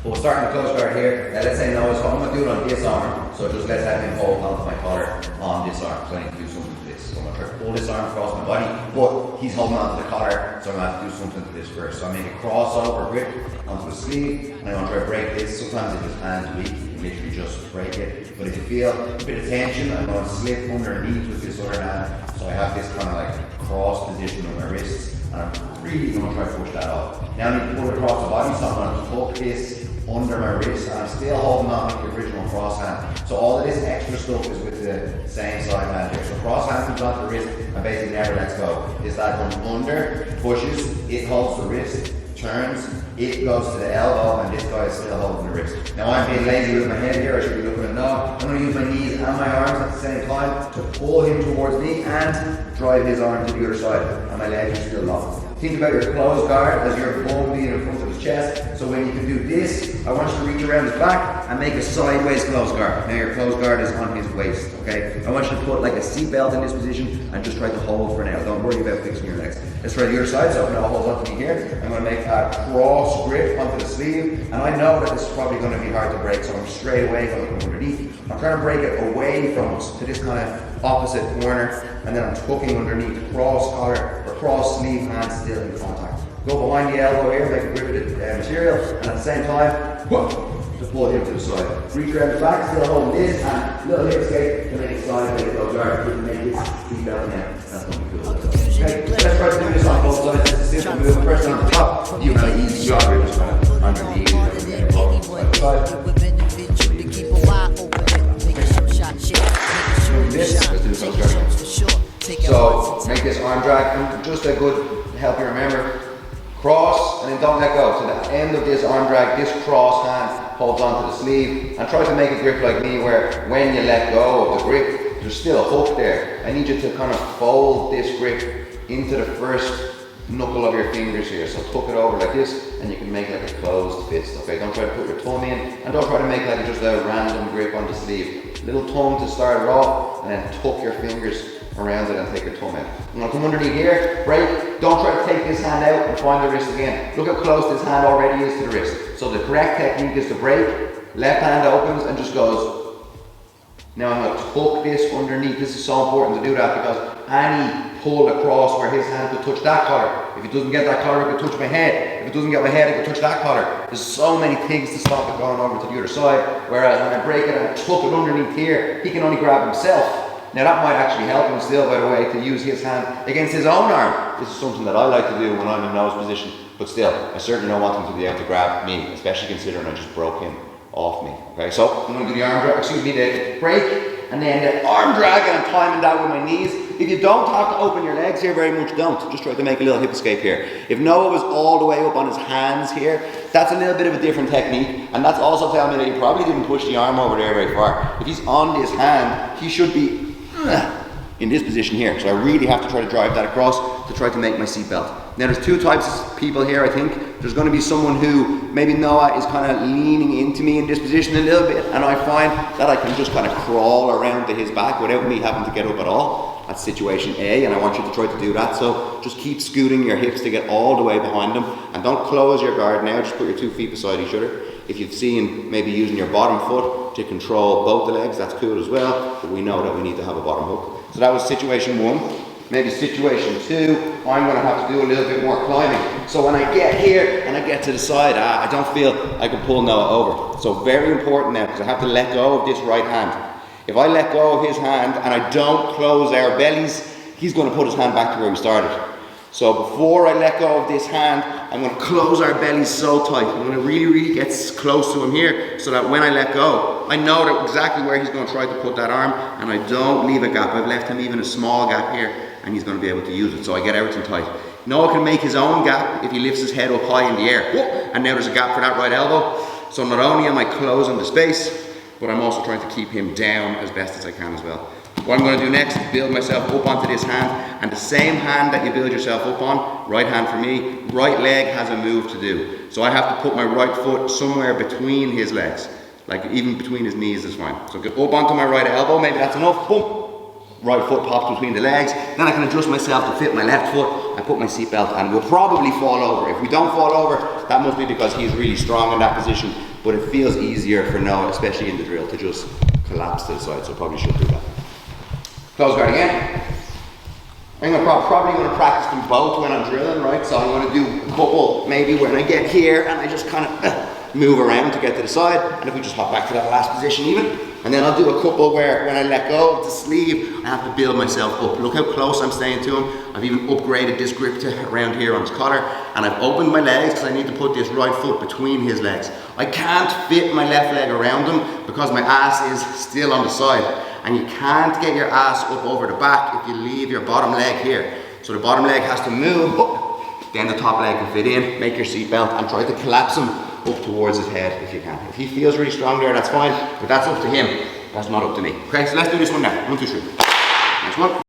But we're starting the close guard here. Now let's say Noah's, I'm going to do it on this arm, so just let's have him hold onto my collar on this arm, so I need to do something to this. So I'm going to try to pull this arm across my body, but he's holding onto the collar, so I'm going to have to do something to this first. So I make a crossover grip onto the sleeve, and I'm going to try to break this. Sometimes if his hand's weak, you can literally just break it. But if you feel a bit of tension, I'm going to slip underneath with this other hand, so I have this kind of like cross position on my wrists, and I'm really going to try to push that off. Now I need to pull it across the body, so I'm going to hook this under my wrist, and I'm still holding on to the original cross hand. So all of this extra stuff is with the same side hand here. So cross hand comes onto the wrist and basically never lets go. This lad comes under, pushes, it holds the wrist, turns, it goes to the elbow, and this guy is still holding the wrist. Now I'm being lazy with my head here, I should be looking at no. I'm going to use my knees and my arms at the same time to pull him towards me and drive his arm to the other side, and my legs are still locked. Think about your closed guard as your bum being in front of his chest. So when you can do this, I want you to reach around his back and make a sideways closed guard. Now your closed guard is on his waist, okay? I want you to put like a seat belt in this position and just try to hold for now. Don't worry about fixing your legs. Let's try the other side. So now hold on to me here. I'm going to make a cross grip onto the sleeve. And I know that this is probably going to be hard to break, so I'm straight away going to come underneath. I'm trying to break it away from us to this kind of opposite corner. And then I'm tucking underneath, cross collar or cross sleeve, hand still in contact. Go behind the elbow here, make a grip of the material, and at the same time, just pull him to the side. Reach around the back, still holding this, and little hip escape to make it sideways go guard. To make this feet down now. That's going to be cool. Okay, let's try to do this on both sides. It's a simple move. First on the top, you have an easy job. You're just going to underneath. So make this arm drag, and just a good help you remember, cross and then don't let go. So the end of this arm drag, this cross hand holds onto the sleeve, and try to make a grip like me where when you let go of the grip, there's still a hook there. I need you to kind of fold this grip into the first knuckle of your fingers here. So tuck it over like this, and you can make like a closed fist. Okay, don't try to put your thumb in, and don't try to make like just a random grip on the sleeve. Little thumb to start it off, and then tuck your fingers around it and take your thumb out. I'm going to come underneath here, break. Don't try to take this hand out and find the wrist again. Look how close this hand already is to the wrist. So the correct technique is to break, left hand opens and just goes. Now I'm going to tuck this underneath. This is so important to do that because any pull across where his hand could touch that collar. If it doesn't get that collar, it could touch my head. If it doesn't get my head, it could touch that collar. There's so many things to stop it going over to the other side. Whereas when I break it and tuck it underneath here, he can only grab himself. Now that might actually help him still, by the way, to use his hand against his own arm. This is something that I like to do when I'm in nose position, but still, I certainly don't want him to be able to grab me, especially considering I just broke him off me. Okay, so I'm going to do the arm drag, the break, and then the arm drag, and I'm timing that with my knees. If you don't have to open your legs here, very much don't. Just try to make a little hip escape here. If Noah was all the way up on his hands here, that's a little bit of a different technique, and that's also telling me that he probably didn't push the arm over there very far. If he's on this hand, he should be in this position here. So I really have to try to drive that across to try to make my seatbelt. Now there's two types of people here, I think. There's going to be someone who, maybe Noah is kind of leaning into me in this position a little bit, and I find that I can just kind of crawl around to his back without me having to get up at all. That's situation A, and I want you to try to do that. So just keep scooting your hips to get all the way behind them, and don't close your guard now, just put your 2 feet beside each other. If you've seen maybe using your bottom foot to control both the legs, that's cool as well, but we know that we need to have a bottom hook. So that was situation 1. Maybe situation 2, I'm going to have to do a little bit more climbing. So when I get here and I get to the side, I don't feel I can pull Noah over. So very important now, because I have to let go of this right hand. If I let go of his hand and I don't close our bellies, he's going to put his hand back to where we started. So before I let go of this hand, I'm going to close our bellies so tight. I'm going to really get close to him here, so that when I let go, I know that exactly where he's going to try to put that arm, and I don't leave a gap. I've left him even a small gap here, and he's going to be able to use it. So I get everything tight. Noah can make his own gap if he lifts his head up high in the air. And now there's a gap for that right elbow. So not only am I closing the space, but I'm also trying to keep him down as best as I can as well. What I'm going to do next is build myself up onto this hand, and the same hand that you build yourself up on, right hand for me, right leg has a move to do. So I have to put my right foot somewhere between his legs, like even between his knees is fine. So get up onto my right elbow, maybe that's enough, boom. Right foot pops between the legs, then I can adjust myself to fit my left foot. I put my seatbelt and we'll probably fall over. If we don't fall over, that must be because he's really strong in that position. but it feels easier for now, especially in the drill, to just collapse to the side, so I probably should do that. Close guard again. I'm probably going to practice them both when I'm drilling, right? So I'm going to do a couple maybe when I get here and I just kind of move around to get to the side, and if we just hop back to that last position even, and then I'll do a couple where when I let go of the sleeve, I have to build myself up. Look how close I'm staying to him. I've even upgraded this grip to around here on his collar, and I've opened my legs because I need to put this right foot between his legs. I can't fit my left leg around him because my ass is still on the side, and you can't get your ass up over the back if you leave your bottom leg here. So the bottom leg has to move up, then the top leg can fit in. Make your seatbelt and try to collapse him up towards his head if you can. If he feels really strong there, that's fine, but that's up to him. That's not up to me. Okay, so let's do this one now. 1, 2, 3. Next one.